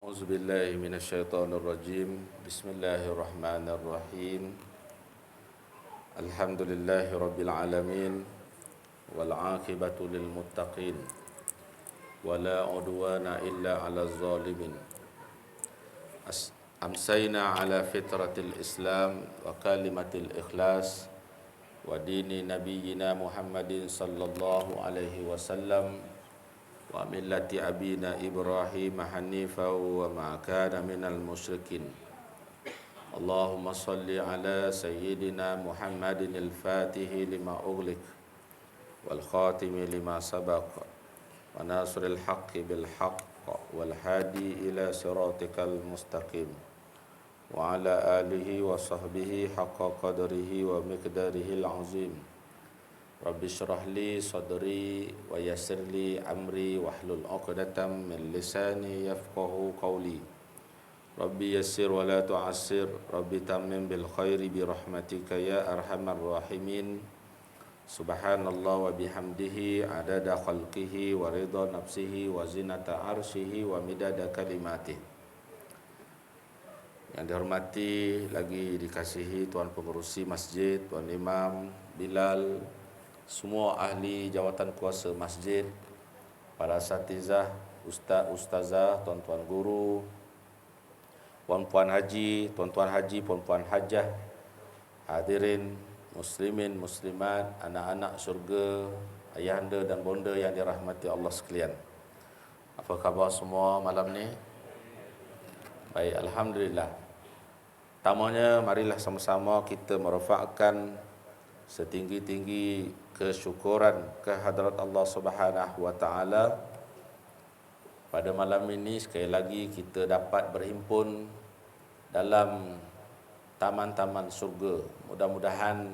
أعوذ بالله من الشيطان الرجيم. بسم الله الرحمن الرحيم. الحمد لله رب العالمين والعاقبة للمتقين ولا عدوان إلا على الظالمين. أمسينا على فطرة الإسلام وكلمة الإخلاص ودين نبينا محمد صلى الله عليه وسلم وملة أبينا إبراهيم حنيفا وما كان من المشركين. اللهم صل على سيدنا محمد الفاتح لما أغلق والخاتم لما سبق وناصر الحق بالحق والهادي إلى صراطك المستقيم وعلى آله وصحبه حق قدره ومقداره العظيم. Rabbi syrah li sadri wa yassir li amri wahlul 'uqdatam min lisani yafqahu qawli. Rabbi yassir wa la tu'assir, Rabbi tammim bil khairi bi rahmatika ya arhamar rahimin. Subhanallah wa bihamdihi adada khalqihi wa ridha nafsihi wa zinata arsyihi wa midada kalimatih. Yang dihormati lagi dikasihi Tuan Pengerusi Masjid, Tuan Imam Bilal, semua ahli jawatan kuasa masjid, para asatizah, ustaz, ustazah, tuan-tuan guru, puan-puan haji, tuan-tuan haji, puan-puan hajah, hadirin muslimin, muslimat, anak-anak syurga, ayahanda dan bonda yang dirahmati Allah sekalian. Apa khabar semua malam ni? Baik, alhamdulillah. Pertamanya, marilah sama-sama kita merafakkan setinggi-tinggi kesyukuran kehadrat Allah Subhanahu wa taala. Pada malam ini sekali lagi kita dapat berhimpun dalam taman-taman surga. Mudah-mudahan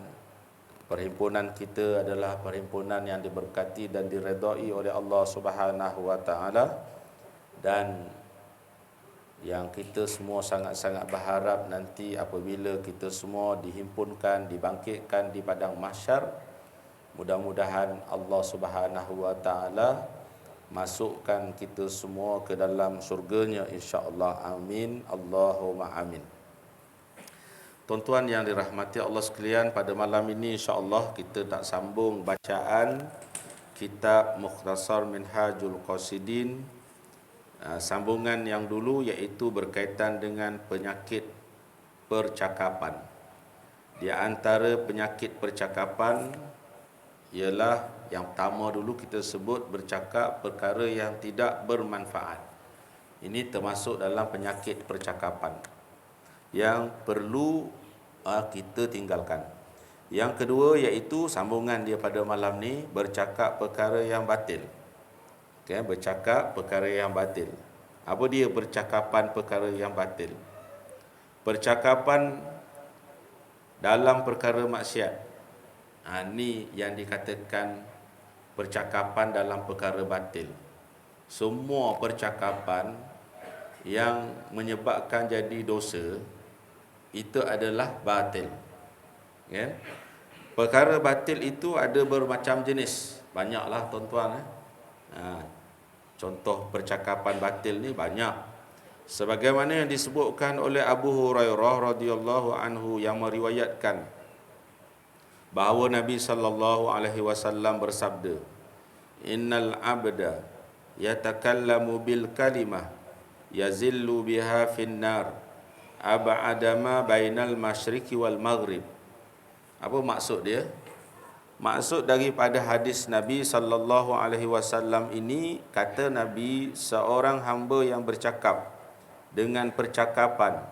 perhimpunan kita adalah perhimpunan yang diberkati dan diredai oleh Allah Subhanahu wa taala, dan yang kita semua sangat-sangat berharap nanti apabila kita semua dihimpunkan, dibangkitkan di padang mahsyar, mudah-mudahan Allah Subhanahu wa taala masukkan kita semua ke dalam surganya, insya-Allah. Amin, Allahumma amin. Tuan-tuan yang dirahmati Allah sekalian, pada malam ini insya-Allah kita nak sambung bacaan kitab Mukhtasar Minhajul Qasidin. Sambungan yang dulu iaitu berkaitan dengan penyakit percakapan. Di antara penyakit percakapan ialah yang pertama dulu kita sebut bercakap perkara yang tidak bermanfaat. Ini termasuk dalam penyakit percakapan yang perlu kita tinggalkan. Yang kedua iaitu sambungan dia pada malam ni, bercakap perkara yang batil. Okay, bercakap perkara yang batil. Apa dia percakapan perkara yang batil? Percakapan dalam perkara maksiat. Ni yang dikatakan percakapan dalam perkara batil. Semua percakapan yang menyebabkan jadi dosa itu adalah batil. Okay? Perkara batil itu ada bermacam jenis. Banyaklah tuan-tuan. Contoh percakapan batil ni banyak. Sebagaimana yang disebutkan oleh Abu Hurairah radhiyallahu anhu yang meriwayatkan bahawa Nabi sallallahu alaihi wasallam bersabda, "Innal 'abda yatakallamu bil kalimah yazillu biha finnar ab'ada ma bainal masyriqi wal maghrib." Apa maksud dia? Maksud daripada hadis Nabi sallallahu alaihi wasallam ini, kata Nabi, seorang hamba yang bercakap dengan percakapan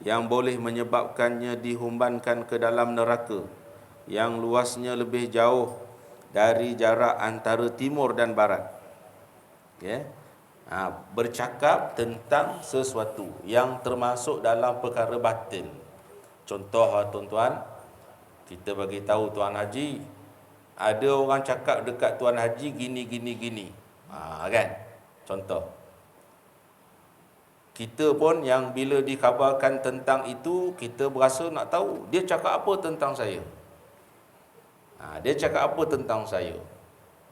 yang boleh menyebabkannya dihumbankan ke dalam neraka yang luasnya lebih jauh dari jarak antara timur dan barat. Okay? Bercakap tentang sesuatu yang termasuk dalam perkara batil. Contoh tuan-tuan, kita bagi tahu Tuan Haji, ada orang cakap dekat Tuan Haji gini. Kan? Contoh. Kita pun yang bila dikhabarkan tentang itu, kita berasa nak tahu dia cakap apa tentang saya. Dia cakap apa tentang saya.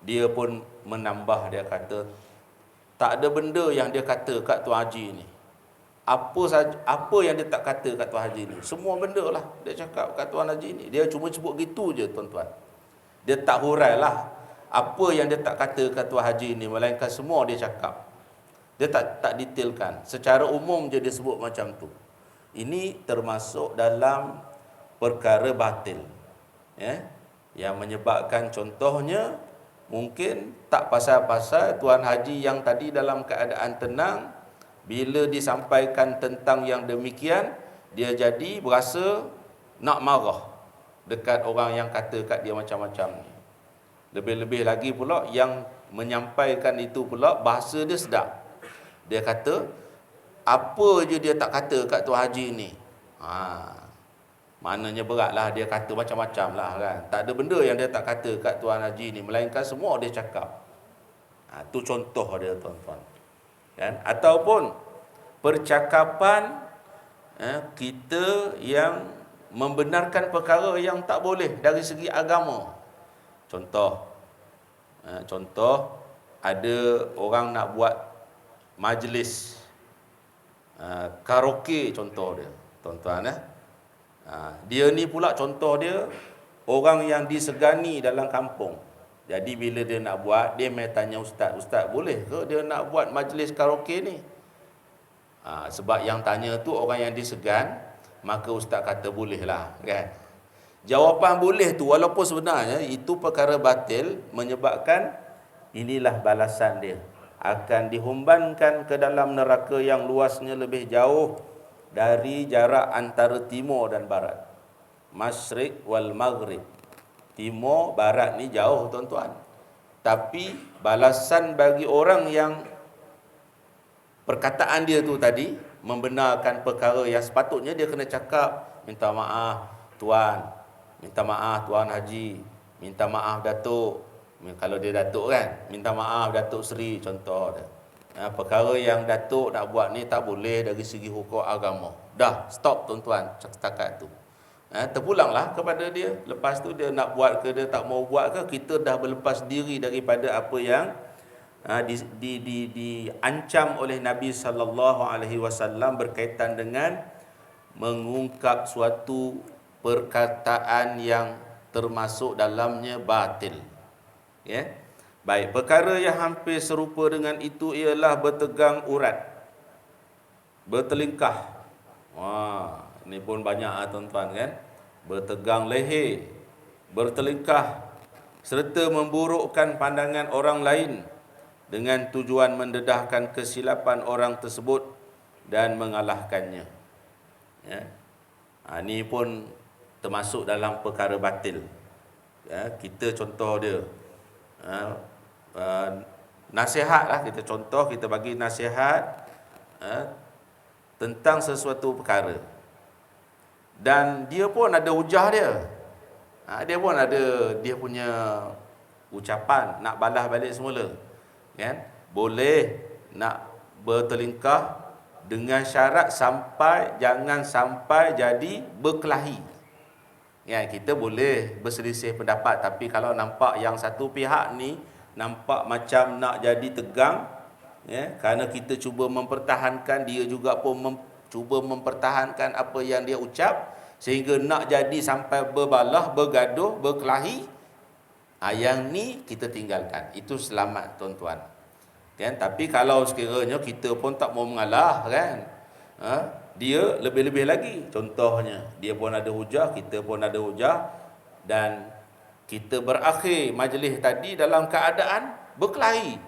Dia pun menambah, dia kata, tak ada benda yang dia kata kat Tuan Haji ni. Apa saja, apa yang dia tak kata kat Tuan Haji ni, semua benda lah dia cakap kat Tuan Haji ni. Dia cuma sebut gitu je tuan-tuan. Dia tak hurailah apa yang dia tak kata kat Tuan Haji ni, melainkan semua dia cakap. Dia tak detailkan. Secara umum je dia sebut macam tu. Ini termasuk dalam perkara batil. Ya. Yang menyebabkan contohnya mungkin tak pasal-pasal Tuan Haji yang tadi dalam keadaan tenang, bila disampaikan tentang yang demikian, dia jadi berasa nak marah dekat orang yang kata kat dia macam-macam ni. Lebih-lebih lagi pula yang menyampaikan itu pula bahasa dia sedap. Dia kata, apa je dia tak kata kat Tuan Haji ni. Maknanya beratlah, dia kata macam-macam lah kan. Tak ada benda yang dia tak kata kat Tuan Haji ni, melainkan semua dia cakap. Tu contoh dia tuan-tuan. Kan? Ataupun percakapan kita yang membenarkan perkara yang tak boleh dari segi agama. Contoh ada orang nak buat majlis karaoke contoh dia, tuan-tuan. Dia ni pula contoh dia orang yang disegani dalam kampung. Jadi bila dia nak buat, dia mai tanya ustaz, boleh ke dia nak buat majlis karaoke ni? Sebab yang tanya tu orang yang disegan, maka ustaz kata boleh lah kan. Jawapan boleh tu walaupun sebenarnya itu perkara batil, menyebabkan inilah balasan dia, akan dihumbankan ke dalam neraka yang luasnya lebih jauh dari jarak antara timur dan barat. Masyriq wal maghrib. Timur barat ni jauh tuan-tuan. Tapi balasan bagi orang yang perkataan dia tu tadi membenarkan perkara yang sepatutnya dia kena cakap, minta maaf tuan, minta maaf Tuan Haji, minta maaf Datuk. Kalau dia Datuk kan, minta maaf Datuk Seri contoh dia. Perkara yang Datuk nak buat ni tak boleh dari segi hukum agama. Dah, stop tuan-tuan setakat tu. Terpulanglah kepada dia. Lepas tu dia nak buat ke dia tak mau buat ke, kita dah berlepas diri daripada apa yang diancam oleh Nabi SAW berkaitan dengan mengungkap suatu perkataan yang termasuk dalamnya batil. Ya. Baik, perkara yang hampir serupa dengan itu ialah bertegang urat, bertelingkah. Ini pun banyak tuan-tuan kan. Bertegang leher, bertelingkah, serta memburukkan pandangan orang lain dengan tujuan mendedahkan kesilapan orang tersebut dan mengalahkannya. Ya. Ini pun termasuk dalam perkara batil. Ya, kita contoh dia. Nasihat lah, kita contoh, kita bagi nasihat tentang sesuatu perkara, dan dia pun ada hujah dia. Dia pun ada dia punya ucapan nak balas balik semula kan. Boleh nak bertelingkah dengan syarat jangan sampai jadi berkelahi. Ya, kita boleh berselisih pendapat, tapi kalau nampak yang satu pihak ni nampak macam nak jadi tegang, ya, kerana kita cuba mempertahankan, dia juga pun cuba mempertahankan apa yang dia ucap, sehingga nak jadi sampai berbalah, bergaduh, berkelahi. Yang ni kita tinggalkan. Itu selamat tuan-tuan. Kan? Tapi kalau sekiranya kita pun tak mau mengalah kan, dia lebih-lebih lagi. Contohnya, dia pun ada hujah, kita pun ada hujah, dan kita berakhir majlis tadi dalam keadaan berkelahi.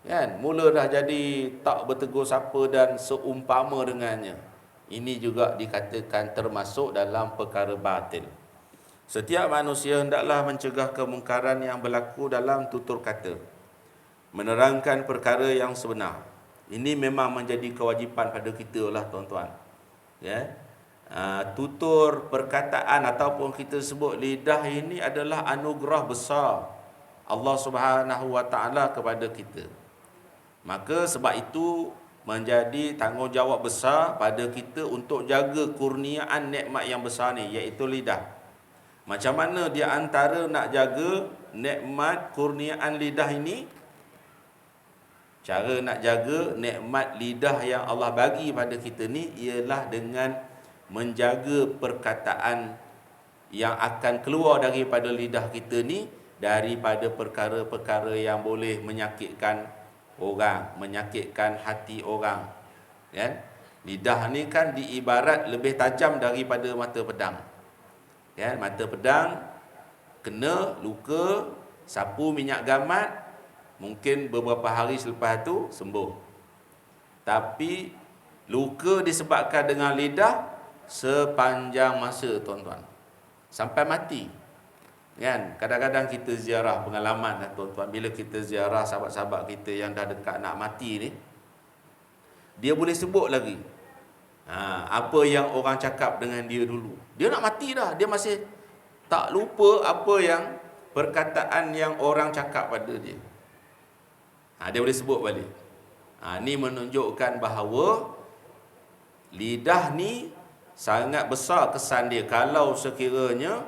Kan? Mula dah jadi tak bertegur sapa dan seumpama dengannya. Ini juga dikatakan termasuk dalam perkara batil. Setiap manusia hendaklah mencegah kemungkaran yang berlaku dalam tutur kata, menerangkan perkara yang sebenar. Ini memang menjadi kewajipan pada kita lah tuan-tuan. Ya. Tutur perkataan ataupun kita sebut lidah ini adalah anugerah besar Allah Subhanahu Wa Taala kepada kita. Maka sebab itu menjadi tanggungjawab besar pada kita untuk jaga kurniaan nikmat yang besar ni, iaitu lidah. Macam mana di antara nak jaga nikmat kurniaan lidah ini? Cara nak jaga nikmat lidah yang Allah bagi pada kita ni ialah dengan menjaga perkataan yang akan keluar daripada lidah kita ni daripada perkara-perkara yang boleh menyakitkan orang, menyakitkan hati orang. Kan? Lidah ni kan diibarat lebih tajam daripada mata pedang. Kan? Mata pedang kena luka, sapu minyak gamat, mungkin beberapa hari selepas tu sembuh. Tapi luka disebabkan dengan lidah sepanjang masa, tuan-tuan. Sampai mati. Kan? Kadang-kadang kita ziarah pengalaman, tuan-tuan, bila kita ziarah sahabat-sahabat kita yang dah dekat nak mati ni, dia boleh sebut lagi apa yang orang cakap dengan dia dulu. Dia nak mati dah, dia masih tak lupa apa yang perkataan yang orang cakap pada dia. Dia boleh sebut balik. Ni menunjukkan bahawa lidah ni sangat besar kesan dia kalau sekiranya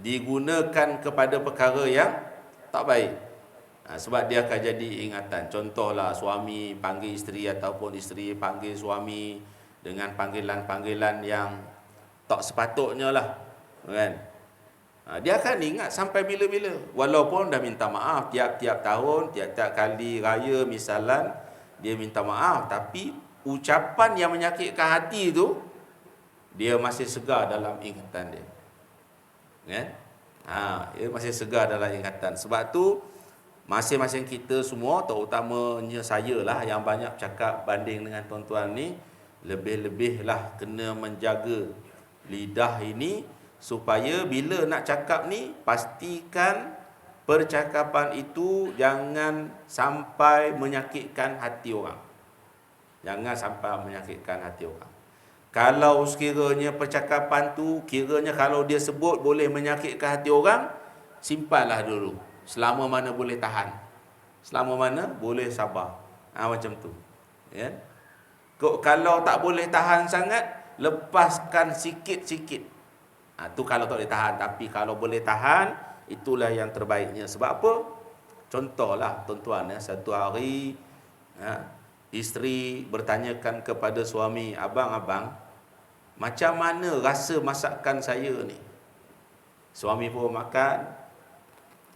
digunakan kepada perkara yang tak baik. Sebab dia akan jadi ingatan. Contohlah, suami panggil isteri ataupun isteri panggil suami dengan panggilan-panggilan yang tak sepatutnya lah. Kan? Dia akan ingat sampai bila-bila. Walaupun dah minta maaf tiap-tiap tahun, tiap-tiap kali raya misalan, dia minta maaf. Tapi ucapan yang menyakitkan hati tu, dia masih segar dalam ingatan dia. Kan? Dia masih segar dalam ingatan. Sebab tu, masing-masing kita semua, terutamanya saya lah yang banyak cakap banding dengan tuan-tuan ni, lebih-lebihlah kena menjaga lidah ini supaya bila nak cakap ni pastikan percakapan itu jangan sampai menyakitkan hati orang. Jangan sampai menyakitkan hati orang. Kalau sekiranya percakapan tu kiranya kalau dia sebut boleh menyakitkan hati orang, simpanlah dulu. Selama mana boleh tahan. Selama mana boleh sabar. Macam tu. Ya. Kalau tak boleh tahan sangat, lepaskan sikit-sikit. Tu kalau tak boleh tahan. Tapi kalau boleh tahan, itulah yang terbaiknya. Sebab apa? Contohlah tuan-tuan, satu hari isteri bertanyakan kepada suami, abang, macam mana rasa masakan saya ni? Suami pun makan,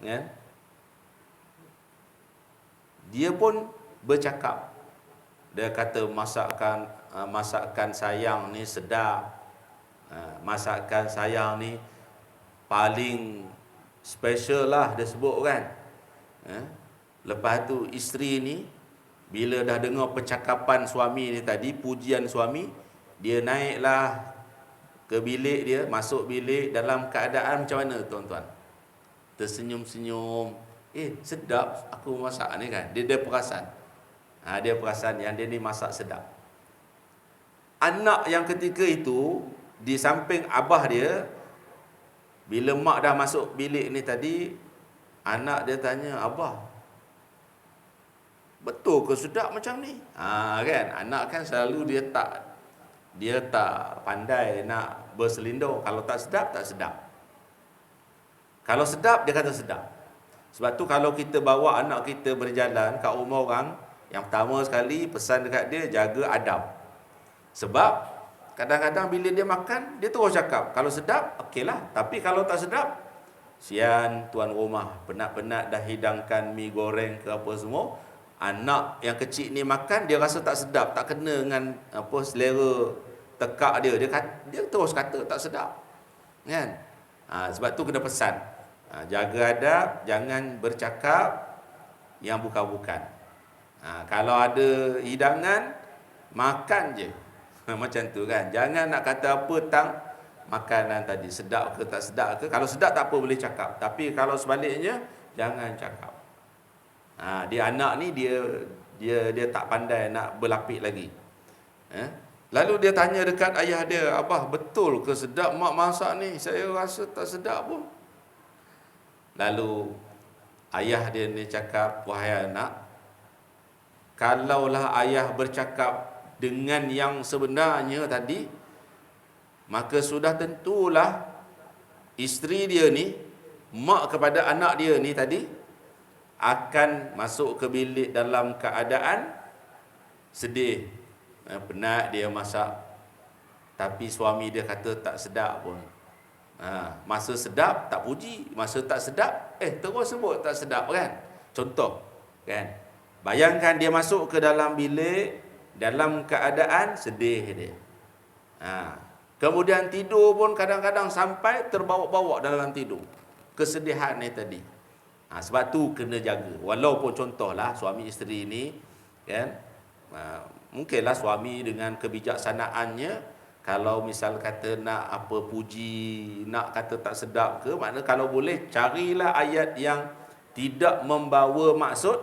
kan? Dia pun bercakap. Dia kata masakan sayang ni sedap. Masakan sayang ni paling special lah, dia sebut kan. Lepas tu isteri ni bila dah dengar percakapan suami ni tadi, pujian suami, dia naiklah ke bilik dia, masuk bilik dalam keadaan macam mana tuan-tuan? Tersenyum-senyum. Sedap aku masak ni kan. Dia perasan. Dia perasan yang dia ni masak sedap. Anak yang ketika itu di samping abah dia, bila mak dah masuk bilik ni tadi, anak dia tanya, abah, betul ke sedap macam ni? Kan, anak kan selalu dia tak pandai nak berselindung. Kalau tak sedap, tak sedap. Kalau sedap, dia kata sedap. Sebab tu kalau kita bawa anak kita berjalan kat rumah orang, yang pertama sekali pesan dekat dia, jaga adab. Sebab kadang-kadang bila dia makan, dia terus cakap, kalau sedap, okeylah. Tapi kalau tak sedap, sian tuan rumah, penat-penat dah hidangkan mi goreng ke apa semua, anak yang kecil ni makan, dia rasa tak sedap, tak kena dengan selera tekak dia. Dia terus kata tak sedap. Kan? Sebab tu kena pesan. Jaga adab, jangan bercakap yang bukan-bukan. Kalau ada hidangan, makan je. Macam tu kan. Jangan nak kata apa tentang makanan tadi, sedap ke tak sedap ke. Kalau sedap tak apa, boleh cakap. Tapi kalau sebaliknya, jangan cakap. Dia anak ni dia tak pandai nak berlapik lagi. Lalu dia tanya dekat ayah dia, abah, betul ke sedap mak masak ni? Saya rasa tak sedap pun. Lalu ayah dia ni cakap, wahai anak, kalaulah ayah bercakap dengan yang sebenarnya tadi, maka sudah tentulah isteri dia ni, mak kepada anak dia ni tadi, akan masuk ke bilik dalam keadaan sedih. Penat dia masak, tapi suami dia kata tak sedap pun. Masa sedap tak puji, masa tak sedap terus sebut tak sedap kan. Contoh kan. Bayangkan dia masuk ke dalam bilik dalam keadaan sedih dia. Kemudian tidur pun kadang-kadang sampai terbawa-bawa dalam tidur. Kesedihan ni tadi. Sebab tu kena jaga. Walaupun contohlah suami isteri ni kan, mungkinlah suami dengan kebijaksanaannya, kalau misal kata nak apa puji, nak kata tak sedap ke, makna kalau boleh carilah ayat yang tidak membawa maksud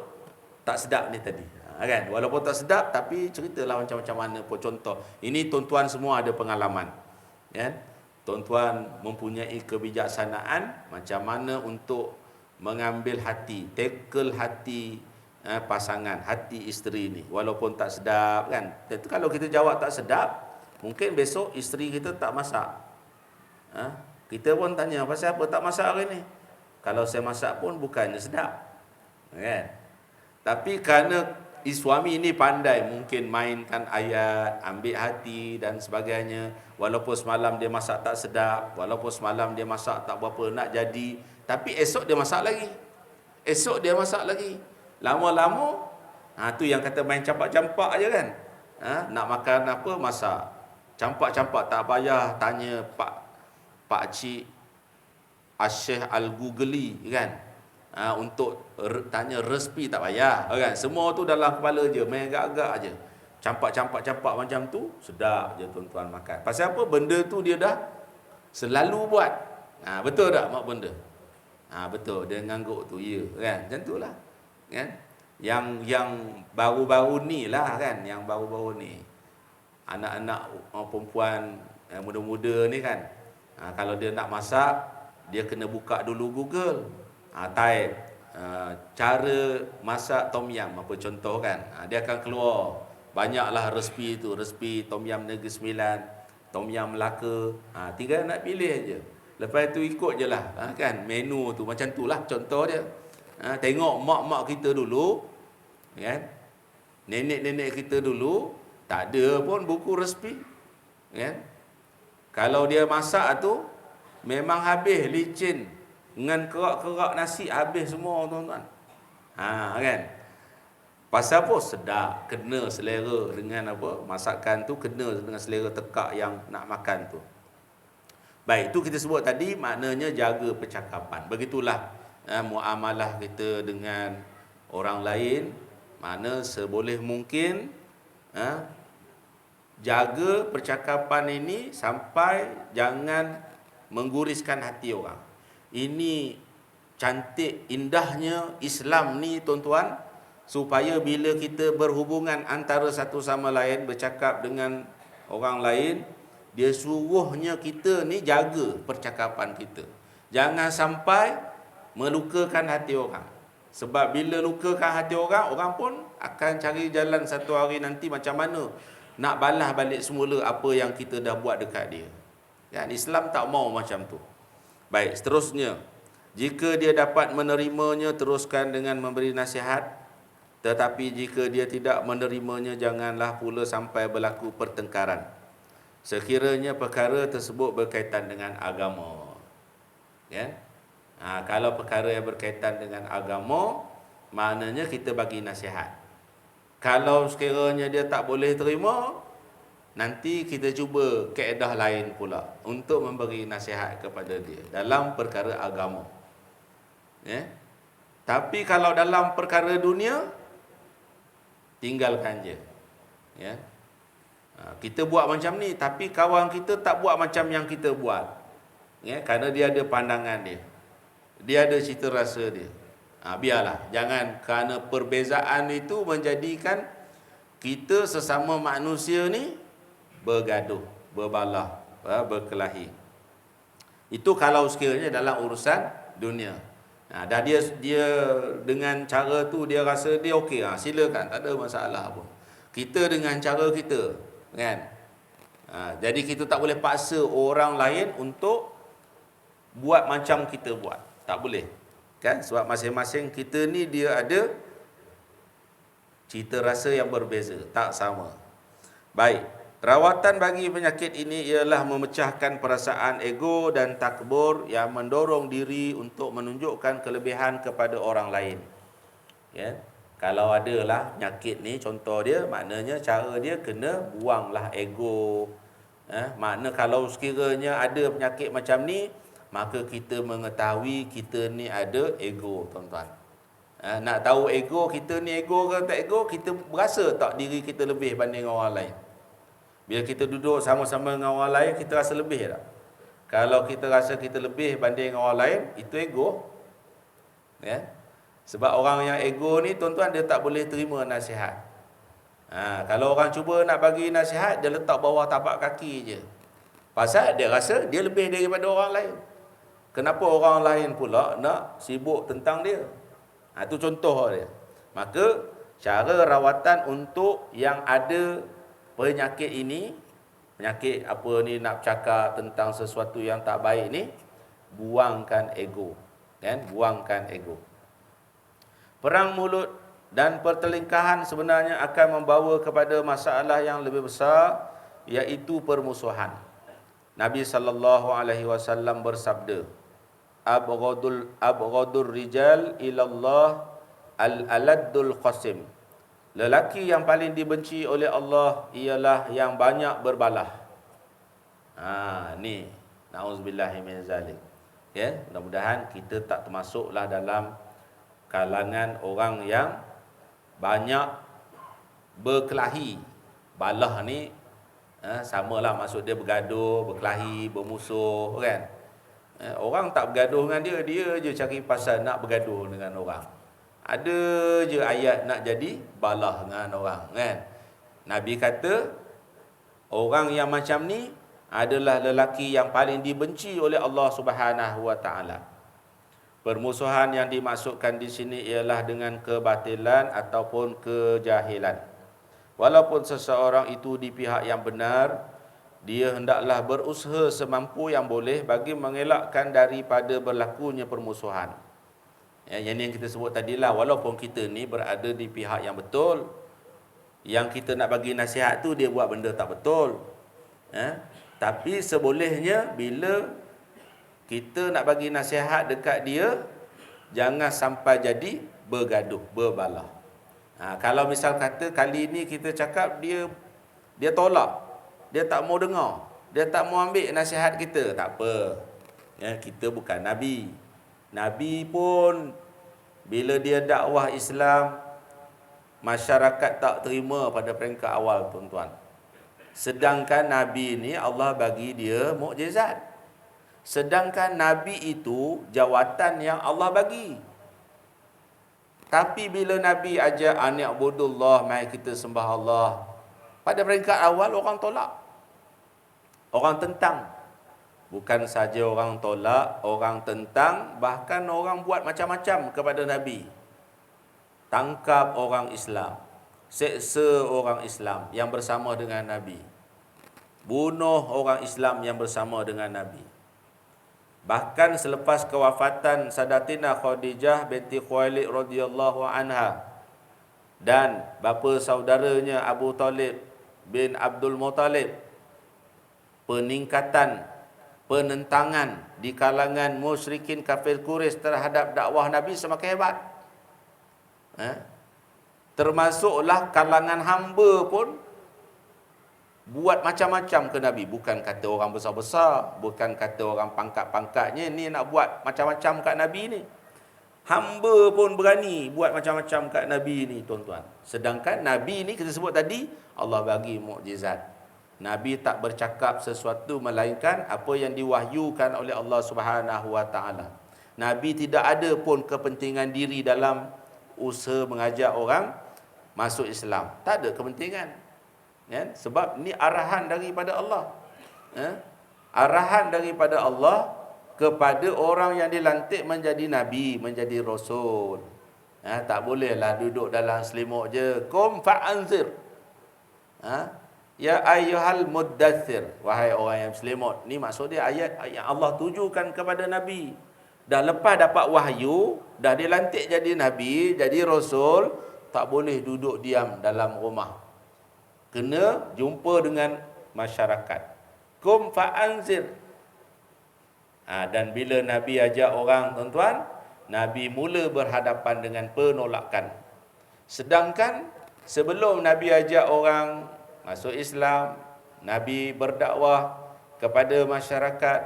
tak sedap ni tadi. Kan? Walaupun tak sedap tapi ceritalah macam-macam mana pun. Contoh, ini tuan-tuan semua ada pengalaman. Kan? Tuan-tuan mempunyai kebijaksanaan macam mana untuk mengambil hati, tackle hati pasangan, hati isteri ni walaupun tak sedap kan. Itu kalau kita jawab tak sedap, mungkin besok isteri kita tak masak. Kita pun tanya, pasal apa tak masak hari ni? Kalau saya masak pun bukannya sedap. Kan? Tapi kerana suami ini pandai mungkin mainkan ayat, ambil hati dan sebagainya. Walaupun semalam dia masak tak sedap, walaupun semalam dia masak tak berapa nak jadi, tapi esok dia masak lagi. Esok dia masak lagi. Lama-lama, tu yang kata main campak-campak je kan. Nak makan apa, masak. Campak-campak, tak payah tanya Pak Cik Asyik Al-Googley kan. Untuk tanya resipi tak payah kan. Semua tu dalam kepala je, main agak-agak je. Campak-campak macam tu, sedap je tuan-tuan makan. Pasal apa? Benda tu dia dah selalu buat. Betul tak mak benda? Betul, dia ngangguk tu, ya kan. Macam tu lah kan. Yang baru-baru ni lah kan, yang baru-baru ni anak-anak perempuan muda-muda ni kan, kalau dia nak masak, dia kena buka dulu Google, type cara masak tom yam apa contoh kan. Dia akan keluar banyaklah resipi tu, resipi tom yam Negeri Sembilan, tom yam Melaka. Tinggal nak pilih aje. Lepas tu ikut je lah kan, menu tu macam tu lah contoh dia. Tengok mak-mak kita dulu kan, nenek-nenek kita dulu tak ada pun buku resipi kan. Kalau dia masak tu memang habis, licin dengan kerak-kerak nasi habis semua tuan-tuan. Kan. Pasal apa? Sedap, kena selera dengan apa? Masakan tu kena dengan selera tekak yang nak makan tu. Baik, itu kita sebut tadi maknanya jaga percakapan. Begitulah muamalah kita dengan orang lain. Mana seboleh mungkin jaga percakapan ini sampai jangan mengguriskan hati orang. Ini cantik indahnya Islam ni tuan-tuan, supaya bila kita berhubungan antara satu sama lain, bercakap dengan orang lain, dia suruhnya kita ni jaga percakapan kita. Jangan sampai melukakan hati orang. Sebab bila lukakan hati orang, orang pun akan cari jalan satu hari nanti macam mana nak balas balik semula apa yang kita dah buat dekat dia. Kan Islam tak mau macam tu. Baik, seterusnya, jika dia dapat menerimanya, teruskan dengan memberi nasihat. Tetapi jika dia tidak menerimanya, janganlah pula sampai berlaku pertengkaran, sekiranya perkara tersebut berkaitan dengan agama. Ya? Kalau perkara yang berkaitan dengan agama, maknanya kita bagi nasihat. Kalau sekiranya dia tak boleh terima, nanti kita cuba kaedah lain pula untuk memberi nasihat kepada dia dalam perkara agama. Ya? Tapi kalau dalam perkara dunia, tinggalkan je. Ya? Kita buat macam ni, tapi kawan kita tak buat macam yang kita buat. Ya? Kerana dia ada pandangan dia. Dia ada cita rasa dia. Biarlah. Jangan kerana perbezaan itu menjadikan kita sesama manusia ni bergaduh, berbalah, berkelahi. Itu kalau sekiranya dalam urusan dunia. Dah dia dengan cara tu dia rasa dia okey, silakan, tak ada masalah pun. Kita dengan cara kita, kan? Jadi kita tak boleh paksa orang lain untuk buat macam kita buat. Tak boleh. Kan? Sebab masing-masing kita ni dia ada cita rasa yang berbeza, tak sama. Baik, rawatan bagi penyakit ini ialah memecahkan perasaan ego dan takbur yang mendorong diri untuk menunjukkan kelebihan kepada orang lain. Ya. Kalau adalah penyakit ni, contoh dia, maknanya cara dia kena buanglah ego. Makna kalau sekiranya ada penyakit macam ni, maka kita mengetahui kita ni ada ego, tuan-tuan. Nak tahu ego kita ni ego ke tak ego, kita berasa tak diri kita lebih banding orang lain. Bila kita duduk sama-sama dengan orang lain, kita rasa lebih tak? Kalau kita rasa kita lebih banding orang lain, itu ego. Ya. Sebab orang yang ego ni, tuan-tuan, dia tak boleh terima nasihat. Kalau orang cuba nak bagi nasihat, dia letak bawah tapak kaki je. Pasal dia rasa dia lebih daripada orang lain. Kenapa orang lain pula nak sibuk tentang dia? Itu contoh dia. Maka cara rawatan untuk yang ada penyakit ini, penyakit apa ni, nak cakap tentang sesuatu yang tak baik ni, buangkan ego. Kan? Buangkan ego. Perang mulut dan pertelingkahan sebenarnya akan membawa kepada masalah yang lebih besar, iaitu permusuhan. Nabi SAW bersabda, Abghadul rijal ilallah al-aladdul qasim. Lelaki yang paling dibenci oleh Allah ialah yang banyak berbalah. Ni na'udzubillahi min zalik. Ya, mudah-mudahan kita tak termasuklah dalam kalangan orang yang banyak berkelahi. Balah ni samalah, maksud dia bergaduh, berkelahi, bermusuh, kan? Orang tak bergaduh dengan dia, dia je cari pasal nak bergaduh dengan orang. Ada je ayat nak jadi balah dengan orang, kan? Nabi kata orang yang macam ni adalah lelaki yang paling dibenci oleh Allah Subhanahu wa taala. Permusuhan yang dimaksudkan di sini ialah dengan kebatilan ataupun kejahilan. Walaupun seseorang itu di pihak yang benar, dia hendaklah berusaha semampu yang boleh bagi mengelakkan daripada berlakunya permusuhan. Yang yang kita sebut tadilah, walaupun kita ni berada di pihak yang betul, yang kita nak bagi nasihat tu dia buat benda tak betul. Tapi sebolehnya bila kita nak bagi nasihat dekat dia, jangan sampai jadi bergaduh, berbalah. Kalau misal kata kali ni kita cakap, dia tolak, dia tak mau dengar, dia tak mau ambil nasihat kita, tak apa. Kita bukan Nabi. Nabi pun bila dia dakwah Islam, masyarakat tak terima pada peringkat awal, tuan-tuan. Sedangkan Nabi ni Allah bagi dia mukjizat. Sedangkan Nabi itu jawatan yang Allah bagi. Tapi bila Nabi ajak ani'budullah, mari kita sembah Allah, pada peringkat awal orang tolak, orang tentang. Bukan saja orang tolak, orang tentang, bahkan orang buat macam-macam kepada Nabi. Tangkap orang Islam, seksa orang Islam yang bersama dengan Nabi, bunuh orang Islam yang bersama dengan Nabi. Bahkan selepas kewafatan Sadatina Khadijah binti Khuwailid radhiyallahu anha dan bapa saudaranya Abu Talib bin Abdul Muttalib, peningkatan penentangan di kalangan musyrikin kafir Quraisy terhadap dakwah Nabi semakin hebat. Termasuklah kalangan hamba pun buat macam-macam ke Nabi. Bukan kata orang besar-besar, bukan kata orang pangkat-pangkatnya ni nak buat macam-macam kat Nabi ni. Hamba pun berani buat macam-macam kat Nabi ni, tuan-tuan. Sedangkan Nabi ni kita sebut tadi, Allah bagi mukjizat. Nabi tak bercakap sesuatu melainkan apa yang diwahyukan oleh Allah Subhanahu wa taala. Nabi tidak ada pun kepentingan diri dalam usaha mengajak orang masuk Islam. Tak ada kepentingan. Sebab ni arahan daripada Allah. Arahan daripada Allah kepada orang yang dilantik menjadi Nabi, menjadi Rasul. Tak bolehlah duduk dalam selimut je. Qum fa'anzir. Ya ayyuhal muddathir. Wahai orang yang selimut. Ni maksud dia ayat yang Allah tujukan kepada Nabi. Dah lepas dapat wahyu, dah dilantik jadi Nabi, jadi Rasul, tak boleh duduk diam dalam rumah. Kena jumpa dengan masyarakat. Kum fa'anzir. Dan bila Nabi ajak orang, tuan-tuan, Nabi mula berhadapan dengan penolakan. Sedangkan sebelum Nabi ajak orang masuk Islam, Nabi berdakwah kepada masyarakat,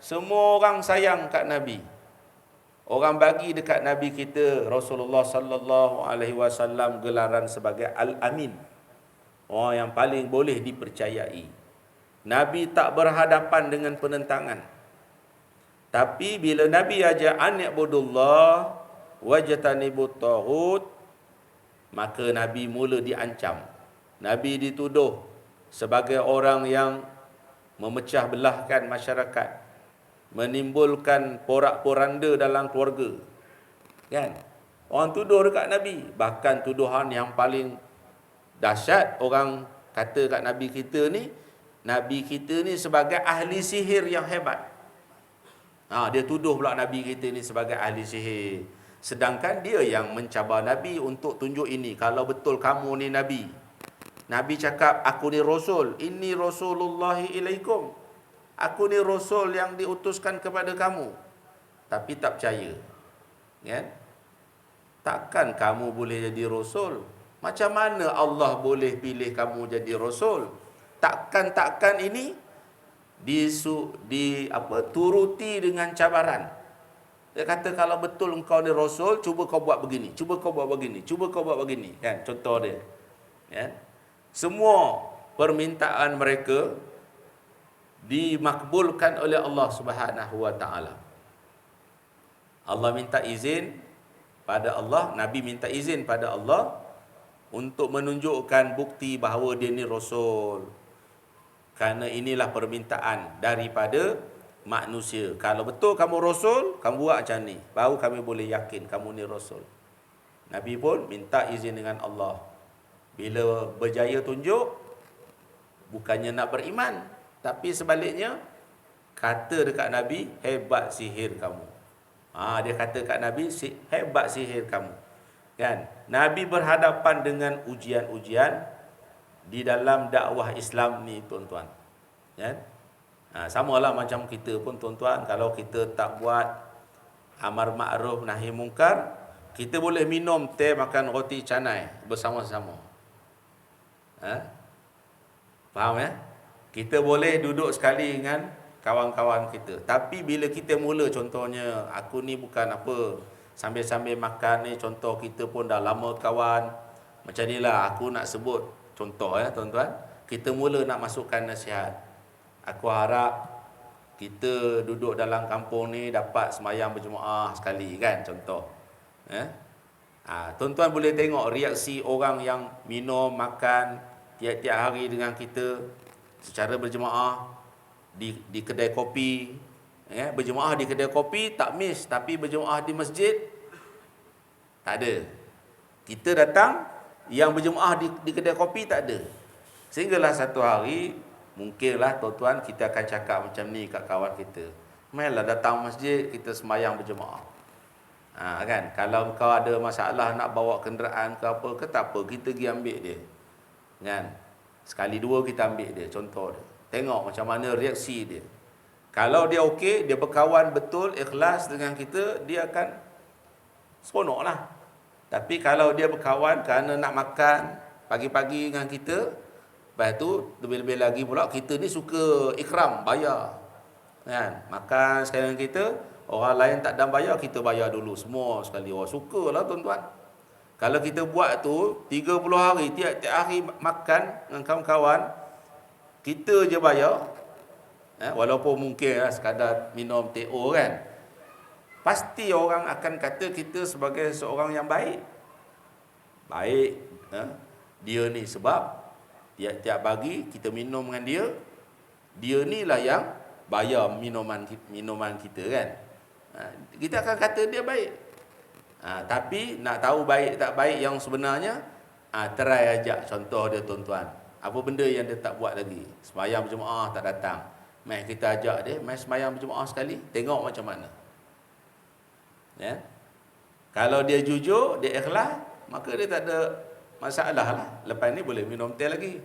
semua orang sayang kat Nabi. Orang bagi dekat Nabi kita Rasulullah sallallahu alaihi wasallam gelaran sebagai Al-Amin. Orang yang paling boleh dipercayai. Nabi tak berhadapan dengan penentangan. Tapi bila Nabi ajak an-ibudullah wajtanibut taghut, maka Nabi mula diancam. Nabi dituduh sebagai orang yang memecah belahkan masyarakat, menimbulkan porak-poranda dalam keluarga. Kan? Orang tuduh dekat Nabi. Bahkan tuduhan yang paling dahsyat, orang kata kat Nabi kita ni sebagai ahli sihir yang hebat. Dia tuduh pula Nabi kita ni sebagai ahli sihir. Sedangkan dia yang mencabar Nabi untuk tunjuk ini. Kalau betul kamu ni Nabi. Nabi cakap, aku ni Rasul. Inni Rasulullahi ilaikum. Aku ni Rasul yang diutuskan kepada kamu. Tapi tak percaya. Kan? Takkan kamu boleh jadi Rasul? Macam mana Allah boleh pilih kamu jadi Rasul? Takkan ini turuti dengan cabaran. Dia kata, kalau betul engkau ni Rasul, cuba kau buat begini, cuba kau buat begini, cuba kau buat begini. Kan? Contoh dia. Kan? Semua permintaan mereka dimakbulkan oleh Allah Subhanahu wa taala. Allah minta izin pada Allah, Nabi minta izin pada Allah untuk menunjukkan bukti bahawa dia ni Rasul. Kerana inilah permintaan daripada manusia. Kalau betul kamu Rasul, kamu buat macam ni, baru kami boleh yakin kamu ni Rasul. Nabi pun minta izin dengan Allah. Bila berjaya tunjuk, bukannya nak beriman, tapi sebaliknya kata dekat Nabi, hebat sihir kamu. Dia kata kat Nabi, hebat sihir kamu. Kan? Nabi berhadapan dengan ujian-ujian di dalam dakwah Islam ni, tuan-tuan. Kan? Samalah macam kita pun, tuan-tuan, kalau kita tak buat amar ma'ruf nahi mungkar, kita boleh minum teh, makan roti canai bersama-sama. Faham ya? Kita boleh duduk sekali dengan kawan-kawan kita. Tapi bila kita mula, contohnya, aku ni bukan apa, sambil-sambil makan ni, contoh kita pun dah lama kawan. Macam ni lah, aku nak sebut contoh ya, tuan-tuan. Kita mula nak masukkan nasihat. Aku harap kita duduk dalam kampung ni dapat semayang berjemaah sekali, kan, contoh. Tuan-tuan boleh tengok reaksi orang yang minum, makan tiap-tiap hari dengan kita secara berjemaah di kedai kopi. Berjemaah di kedai kopi tak miss, tapi berjemaah di masjid tak ada. Kita datang, yang berjemaah di kedai kopi tak ada. Sehinggalah satu hari, mungkinlah tuan-tuan kita akan cakap macam ni kat kawan kita, mainlah datang masjid, kita semayang berjemaah. Kan? Kalau kau ada masalah nak bawa kenderaan ke apa ke, tak apa, kita pergi ambil dia. Kan? Sekali dua kita ambil dia, contoh dia. Tengok macam mana reaksi dia. Kalau dia okey, dia berkawan betul, ikhlas dengan kita, dia akan seronok lah. Tapi kalau dia berkawan kerana nak makan pagi-pagi dengan kita, lepas tu lebih-lebih lagi pula, kita ni suka ikram, bayar. Kan? Makan sekali dengan kita, orang lain tak dan bayar, kita bayar dulu semua sekali. Orang suka lah, tuan-tuan. Kalau kita buat tu 30 hari, tiap-tiap hari makan dengan kawan-kawan, kita je bayar, walaupun mungkin sekadar minum TO, kan, pasti orang akan kata kita sebagai seorang yang baik. Baik, dia ni sebab tiap-tiap pagi kita minum dengan dia, dia ni lah yang bayar minuman kita, kan. Kita akan kata dia baik. Tapi nak tahu baik tak baik yang sebenarnya, try ajak contoh dia, tuan-tuan. Apa benda yang dia tak buat lagi? Semayang berjemaah tak datang. Mai kita ajak dia, mai semayang berjemaah sekali, tengok macam mana. Ya. Kalau dia jujur, dia ikhlas, maka dia tak ada masalah lah. Lepas ni boleh minum teh lagi.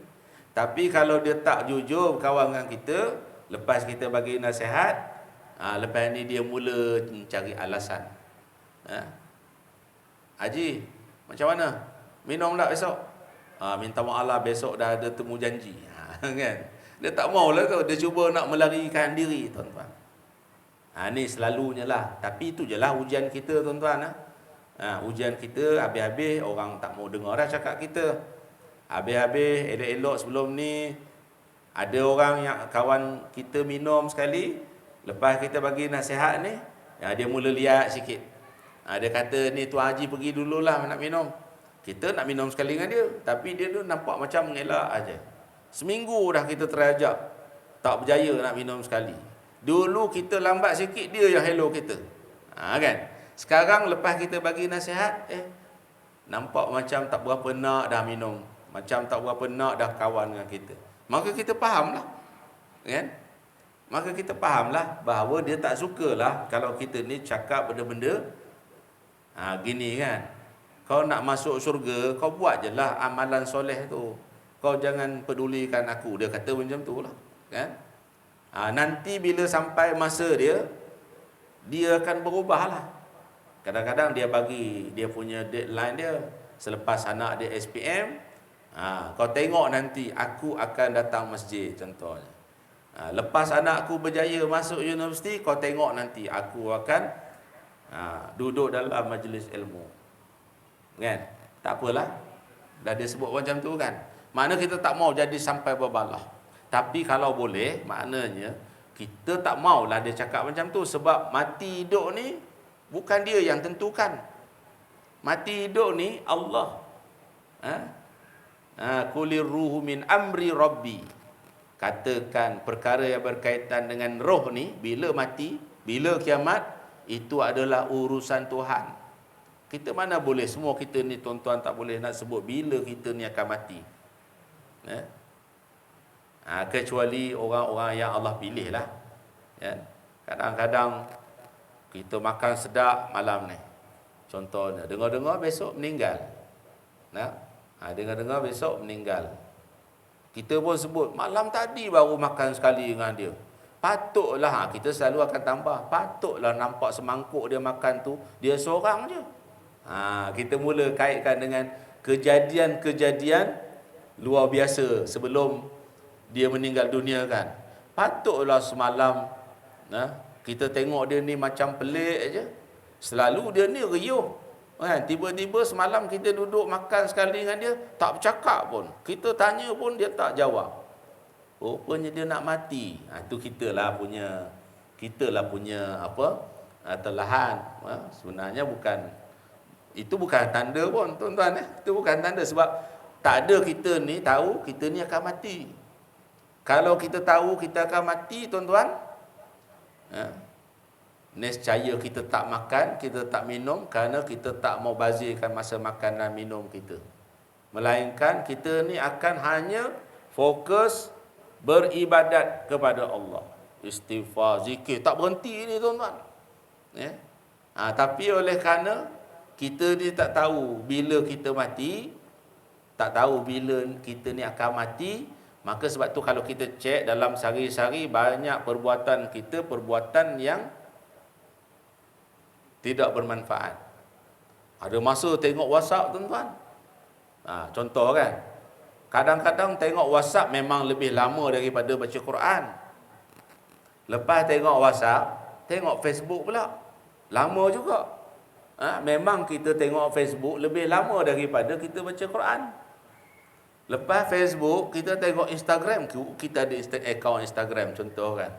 Tapi kalau dia tak jujur berkawan dengan kita, lepas kita bagi nasihat, lepas ni dia mula cari alasan. Haji, macam mana? Minum tak besok? Minta maaf lah, besok dah ada temu janji. Kan? Dia tak maulah tu, dia cuba nak melarikan diri, tuan-tuan. Ni selalunya lah. Tapi itu je lah ujian kita, tuan-tuan. Ujian kita, habis-habis orang tak mau dengar dah cakap kita. Habis-habis, elok-elok sebelum ni, ada orang yang kawan kita minum sekali, lepas kita bagi nasihat ni, dia mula lihat sikit. Dia kata, ni Tuan Haji pergi dululah nak minum. Kita nak minum sekali dengan dia, tapi dia tu nampak macam mengelak aja. Seminggu dah kita terajak, tak berjaya nak minum sekali. Dulu kita lambat sikit, dia yang hello kita. Kan? Sekarang lepas kita bagi nasihat, nampak macam tak berapa nak dah minum. Macam tak berapa nak dah kawan dengan kita. Maka kita fahamlah. Kan? Maka kita fahamlah bahawa dia tak sukalah kalau kita ni cakap benda-benda gini kan. Kau nak masuk syurga, kau buat je lah amalan soleh tu. Kau jangan pedulikan aku. Dia kata macam tu lah. Kan? Nanti bila sampai masa dia akan berubah lah. Kadang-kadang dia bagi dia punya deadline dia. Selepas anak dia SPM, kau tengok nanti aku akan datang masjid contohnya. Lepas anak aku berjaya masuk universiti, kau tengok nanti aku akan duduk dalam majlis ilmu. Kan? Tak apalah. Dah dia sebut macam tu kan. Makna kita tak mau jadi sampai berbalah. Tapi kalau boleh, maknanya kita tak maulah dia cakap macam tu. Sebab mati hidup ni bukan dia yang tentukan. Mati hidup ni Allah. Qulir ruhu min amri rabbi. Katakan perkara yang berkaitan dengan roh ni, bila mati, bila kiamat, itu adalah urusan Tuhan. Kita mana boleh, semua kita ni tuan-tuan tak boleh nak sebut bila kita ni akan mati. Kecuali orang-orang yang Allah pilih lah. Kadang-kadang kita makan sedap malam ni, contohnya, dengar-dengar besok meninggal. Dengar-dengar besok meninggal. Kita pun sebut, malam tadi baru makan sekali dengan dia. Patutlah, kita selalu akan tambah, patutlah nampak semangkuk dia makan tu, dia seorang je. Kita mula kaitkan dengan kejadian-kejadian luar biasa sebelum dia meninggal dunia kan. Patutlah semalam kita tengok dia ni macam pelik aje. Selalu dia ni riuh. Kan? Tiba-tiba semalam kita duduk makan sekali dengan dia, tak bercakap pun. Kita tanya pun dia tak jawab. Rupanya dia nak mati. Itu kita lah punya telahan. Sebenarnya itu bukan tanda pun, tuan-tuan. Itu bukan tanda, sebab tak ada kita ni tahu kita ni akan mati. Kalau kita tahu kita akan mati, tuan-tuan, nescaya kita tak makan, kita tak minum, kerana kita tak mau bazirkan masa makan dan minum kita. Melainkan kita ni akan hanya fokus beribadat kepada Allah. Istighfar, zikir, tak berhenti ni tuan-tuan. Tapi oleh kerana kita ni tak tahu bila kita mati, tak tahu bila kita ni akan mati, maka sebab tu kalau kita cek dalam sehari-hari, banyak perbuatan kita, perbuatan yang tidak bermanfaat. Ada masa tengok WhatsApp, tuan-tuan. Contoh kan, kadang-kadang tengok WhatsApp memang lebih lama daripada baca Quran. Lepas tengok WhatsApp, tengok Facebook pula, lama juga. Memang kita tengok Facebook lebih lama daripada kita baca Quran. Lepas Facebook, kita tengok Instagram. Kita ada akaun Instagram, contoh kan.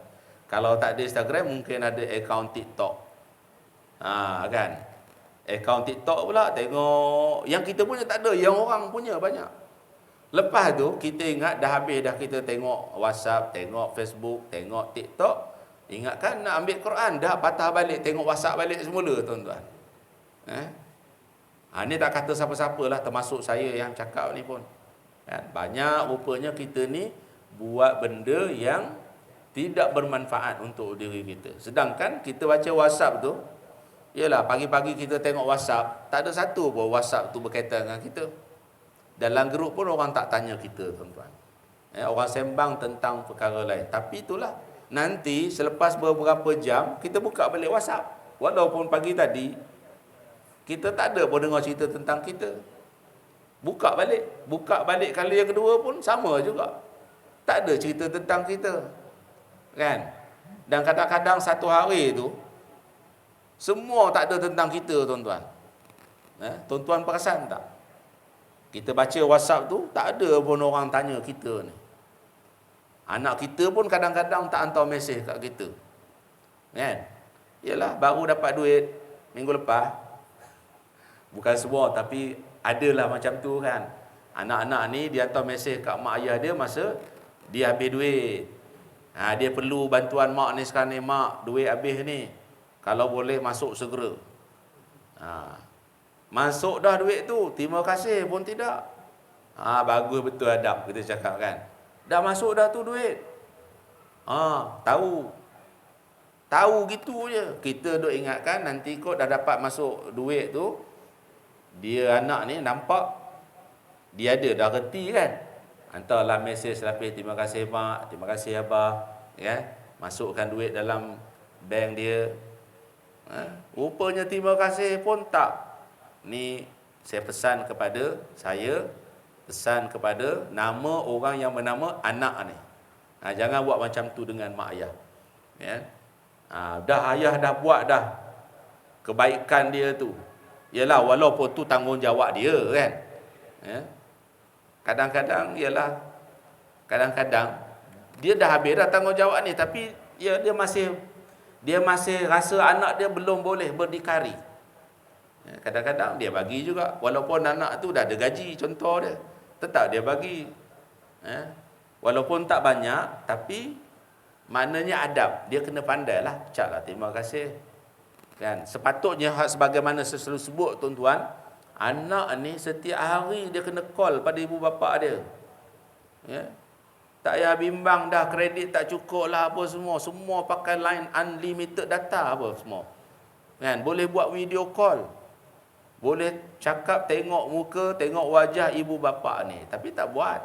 Kalau tak ada Instagram, mungkin ada akaun TikTok. Kan? Akaun TikTok pula tengok. Yang kita punya tak ada, yang orang punya banyak. Lepas tu, kita ingat dah habis dah kita tengok WhatsApp, tengok Facebook, tengok TikTok. Ingatkan nak ambil Quran, dah patah balik, tengok WhatsApp balik semula, tuan-tuan. Ni tak kata siapa-siapa lah, termasuk saya yang cakap ni pun. Banyak rupanya kita ni buat benda yang tidak bermanfaat untuk diri kita. Sedangkan kita baca WhatsApp tu, Yalah, pagi-pagi kita tengok WhatsApp, tak ada satu pun WhatsApp tu berkaitan dengan kita. Dalam grup pun orang tak tanya kita, tuan-tuan. Orang sembang tentang perkara lain. Tapi itulah, nanti selepas beberapa jam, kita buka balik WhatsApp. Walaupun pagi tadi, kita tak ada pun dengar cerita tentang kita. Buka balik kali yang kedua pun sama juga. Tak ada cerita tentang kita. Kan? Dan kadang-kadang satu hari tu, semua tak ada tentang kita, tuan-tuan. Tuan-tuan perasan tak? Kita baca WhatsApp tu, tak ada pun orang tanya kita ni. Anak kita pun kadang-kadang tak hantar mesej kat kita. Kan? Yalah, baru dapat duit minggu lepas. Bukan semua, tapi adalah macam tu kan. Anak-anak ni dia hantar mesej kat mak ayah dia masa dia habis duit. Dia perlu bantuan mak ni sekarang ni, mak, duit habis ni. Kalau boleh masuk segera. Masuk dah duit tu, terima kasih pun tidak. Bagus betul adab kita cakap kan. Dah masuk dah tu duit. Tahu gitu je. Kita duk ingatkan nanti kot dah dapat masuk duit tu, dia anak ni nampak dia ada dah reti kan. Hantarlah mesej lapis, terima kasih mak, terima kasih abah, ya. Masukkan duit dalam bank dia. Rupanya terima kasih pun tak. Ni saya pesan kepada nama orang yang bernama anak ni. Jangan buat macam tu dengan mak ayah. Ya. Dah ayah dah buat dah kebaikan dia tu. Yalah, walaupun tu tanggungjawab dia kan. Ya. Kadang-kadang dia dah habis dah tanggungjawab ni, tapi dia masih rasa anak dia belum boleh berdikari. Kadang-kadang dia bagi juga, walaupun anak tu dah ada gaji, contoh dia, tetap dia bagi. Walaupun tak banyak, tapi maknanya adab. Dia kena pandai lah, ucaplah terima kasih. Kan? Sepatutnya sebagaimana saya selalu sebut, tuan-tuan, anak ni setiap hari dia kena call pada ibu bapa dia. Ya. Tak payah bimbang dah, kredit tak cukup lah apa semua. Semua pakai line unlimited data apa semua. Kan? Boleh buat video call. Boleh cakap, tengok muka, tengok wajah ibu bapa ni. Tapi tak buat.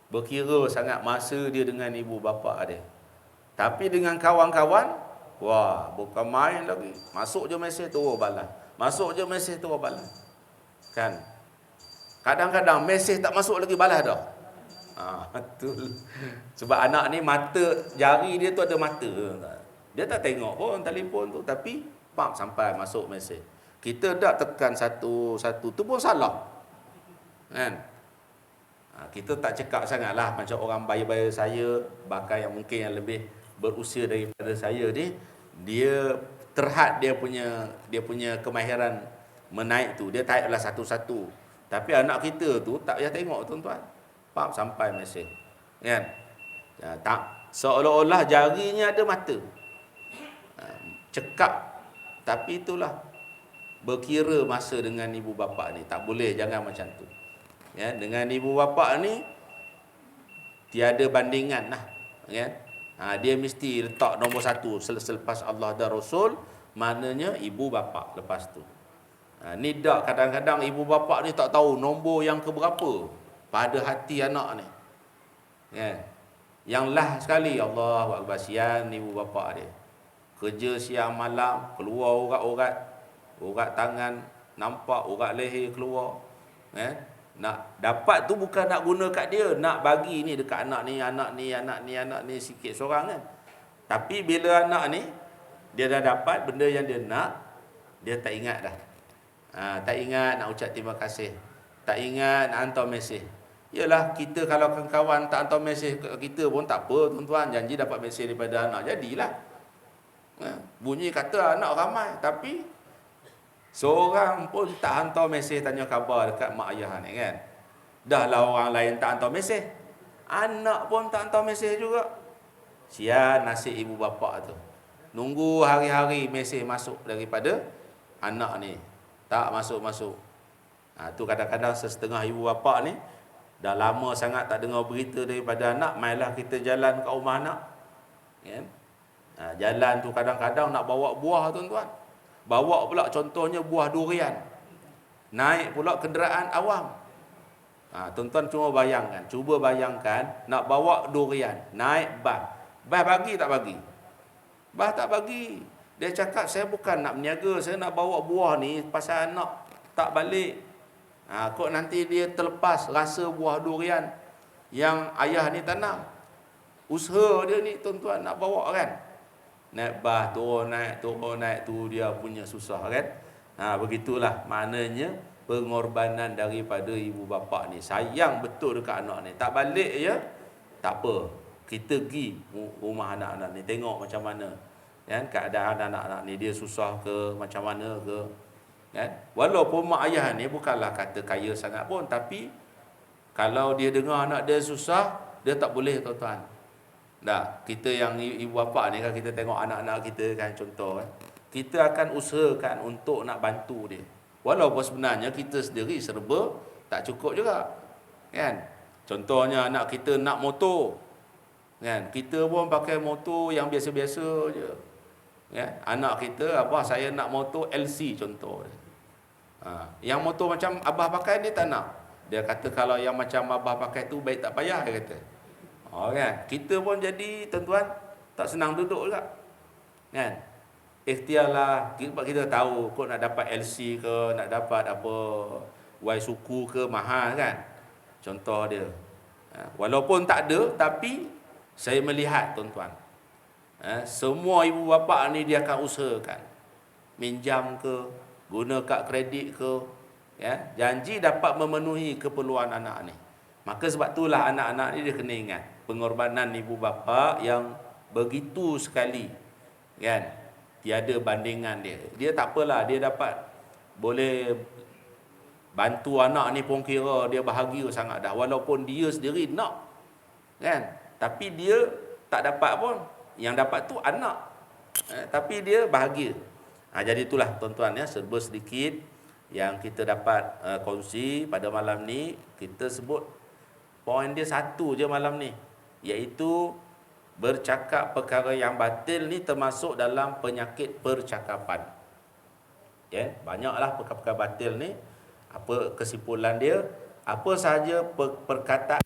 Berkira sangat masa dia dengan ibu bapa dia. Tapi dengan kawan-kawan, wah, bukan main lagi. Masuk je mesej terus balas. Masuk je mesej terus balas. Kan? Kadang-kadang mesej tak masuk lagi balas dah. Betul. Sebab anak ni mata, jari dia tu ada mata. Dia tak tengok pun telefon tu, tapi sampai masuk mesej. Kita dah tekan satu-satu, tu pun salah. Kan? Kita tak cekak sangatlah macam orang bayar-bayar saya, bahkan yang mungkin yang lebih berusia daripada saya ni, dia terhad dia punya kemahiran menaik tu, dia type lah satu-satu. Tapi anak kita tu tak payah tengok, tuan-tuan. Sampai mesej. Kan? Tak, seolah-olah jarinya ada mata. Cekak. Tapi itulah, berkira masa dengan ibu bapa ni. Tak boleh, jangan macam tu. Ya, dengan ibu bapa ni tiada bandingan lah. Ya. Dia mesti letak nombor satu selepas Allah dan Rasul, maknanya ibu bapa lepas tu. Ni dak, kadang-kadang ibu bapa ni tak tahu nombor yang keberapa pada hati anak ni. Ya. Yang lah sekali, Allahu Akbar, sian ibu bapa dia. Kerja siang malam, keluar urat tangan nampak, urat leher keluar. Nak dapat tu bukan nak guna kat dia, nak bagi ni dekat anak ni sikit seorang kan. Tapi bila anak ni dia dah dapat benda yang dia nak, dia tak ingat dah. Tak ingat nak ucap terima kasih, tak ingat nak hantar mesej. Yalah, kita kalau kawan-kawan tak hantar mesej ke kita pun tak apa, tuan-tuan. Janji dapat mesej daripada anak, jadilah. Bunyi kata anak ramai, tapi seorang pun tak hantar mesej tanya khabar dekat mak ayah ni kan. Dah lah orang lain tak hantar mesej, anak pun tak hantar mesej juga. Sian nasib ibu bapa tu. Nunggu hari-hari mesej masuk daripada anak ni, tak masuk-masuk. Tu kadang-kadang setengah ibu bapa ni dah lama sangat tak dengar berita daripada anak, mainlah kita jalan kat rumah anak. Kan? Jalan tu kadang-kadang nak bawa buah, tuan-tuan. Bawa pula contohnya buah durian. Naik pula kenderaan awam. Tuan-tuan cuba bayangkan nak bawa durian, naik bas. Bas bagi tak bagi? Bas tak bagi. Dia cakap saya bukan nak berniaga, saya nak bawa buah ni pasal anak tak balik. Kok nanti dia terlepas rasa buah durian yang ayah ni tanam. Usaha dia ni tuan-tuan nak bawa kan. Naik bas, turun naik tu dia punya susah kan. Begitulah maknanya pengorbanan daripada ibu bapa ni. Sayang betul dekat anak ni. Tak balik je, tak apa. Kita pergi rumah anak-anak ni, tengok macam mana kan keadaan anak-anak ni, dia susah ke macam mana ke kan. Walaupun mak ayah ni bukanlah kata kaya sangat pun, tapi kalau dia dengar anak dia susah, dia tak boleh tuan-tuan. Kita yang ibu bapa ni kan, kita tengok anak-anak kita kan, contoh kan, kita akan usahakan untuk nak bantu dia. Walaupun sebenarnya kita sendiri serba tak cukup juga kan. Contohnya anak kita nak motor kan, kita pun pakai motor yang biasa-biasa je kan. Anak kita, abah saya nak motor LC contoh. Yang motor macam abah pakai ni tak nak. Dia kata kalau yang macam abah pakai tu baik tak payah, dia kata. Kan? Kita pun jadi tuan-tuan tak senang duduk juga kan. Ikhtiarlah, kita tahu kok nak dapat LC ke, nak dapat apa Y suku ke, mahal kan. Contoh dia. Walaupun tak ada, tapi saya melihat tuan-tuan, semua ibu bapa ni dia akan usahakan minjam ke, guna kad kredit ke, ya, janji dapat memenuhi keperluan anak ni. Maka sebab itulah anak-anak ni dia kena ingat pengorbanan ibu bapa yang begitu sekali kan, tiada bandingan dia. Dia tak apalah, dia dapat boleh bantu anak ni pun kira dia bahagia sangat dah, walaupun dia sendiri nak kan, tapi dia tak dapat pun, yang dapat tu anak, tapi dia bahagia. Jadi itulah tuan-tuan ya, serba sedikit yang kita dapat kongsi pada malam ni. Kita sebut poin dia satu je malam ni, iaitu bercakap perkara yang batil ni termasuk dalam penyakit percakapan. Ya, banyaklah perkara-perkara batil ni. Apa kesimpulan dia? Apa sahaja perkataan